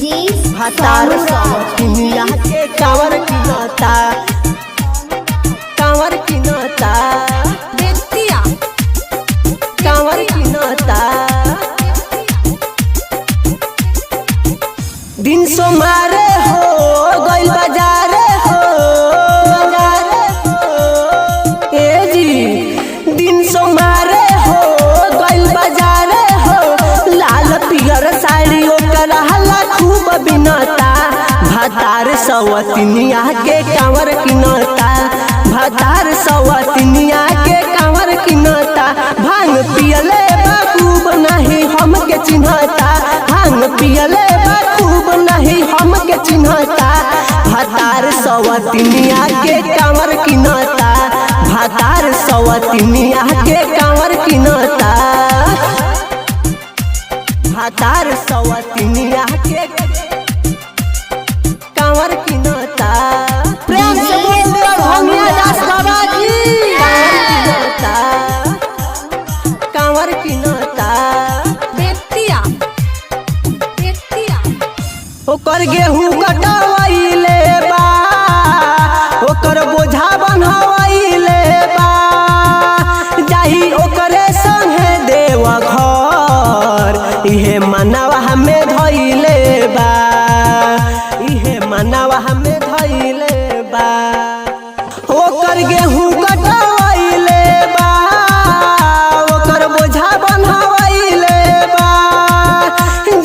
भातार सवतिनिया के कांवर किनता कांवर किनता कांवर किनता दिन सोमारे हो गइल बाजारे हो ए जी दिन सोमारे हो गइल बाजारे हो लाल पियर साड़ी ओकर हल्ला खूब बिनता भातार सवतिनिया के कांवर किनता भातार सवतिनिया के कांवर किनता भांग पियले बा खूब नहीं हमके चिन्हता भांग पियले बा खूब नहीं हमके चिन्हता भातार सवतिनिया के कांवर किनता भातार सवतिनिया के कांवर किनता भातार सवतिनिया के कांवर किनता प्रेम से बोल भंगिया दास बाबा जी कांवर किनता ओकर गेहूं कटवाइले बा ओकर बोझा बनवाइले बा जाही ओकरे संगे देव घर इहे मनवा हमें धइले बा इहे मनवा हमें धइले बा ओकर गेहूं कटवाइले बा ओकर बोझा बनवाइले बा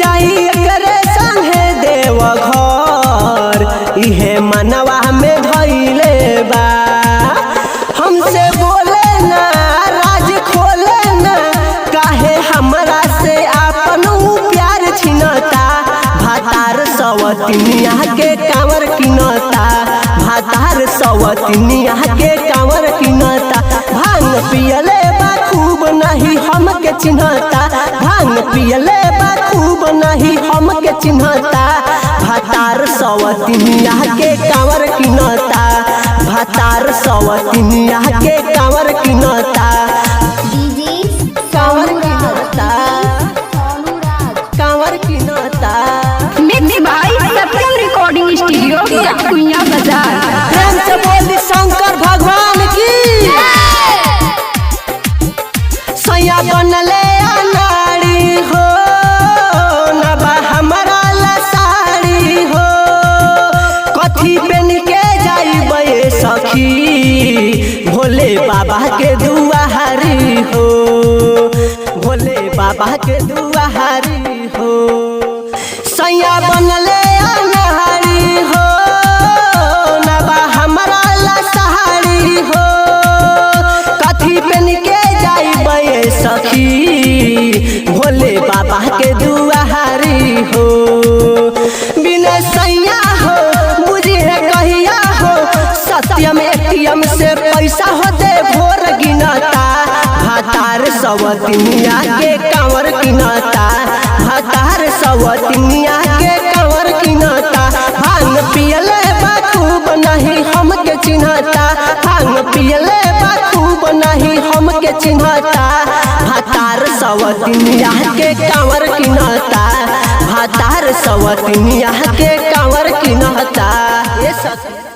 जाही एकरे संगे देव घर इहे मनवा में धइले बा हमसे बोले ना राज खोले ना काहे हमरा से आपन प्यार छिनता भातार सवतिनिया के कांवर किनता भातार सवतिनिया के कांवर किनता भांग पियले बा खूब नहीं हमके चिन्हता भांग पियले बा खूब नहीं हमके चिन्हता भातार सवतिनिया के कांवर किनता भातार सवतिनिया के कांवर किनता कांवर किनता कांवर किनता मिक्स भाई सत्यम रिकॉर्डिंग स्टूडियो कुइया बाजार। प्रेम से बोल शंकर भगवान की सैया बनले अनाड़ी हो नबा हमारा लसाड़ी हो कथी पेन के जाइबे सखी भोले बाबा के दुआहारी हो भोले बाबा के दुआहारी हो सैया बनले अनाड़ी हो नबा हमारा लसाड़ी हो कथी पेन के जाइबे सखी भोले बाबा के दुआहारी हो बिना सैया हो बुझे कहिया हो सत्यम एटीएम से पैसा होते भोर गिनता भातार सवतिनिया के कांवर किनता भातार सवतिनिया के कांवर किनता भांग पियले बा खूब नहीं हमके चिन्हता भांग पियले बा खूब नहीं हमके चिन्हता भातार सवतिनिया के कांवर किनता भातार सवतिनिया के कांवर किनता ये सच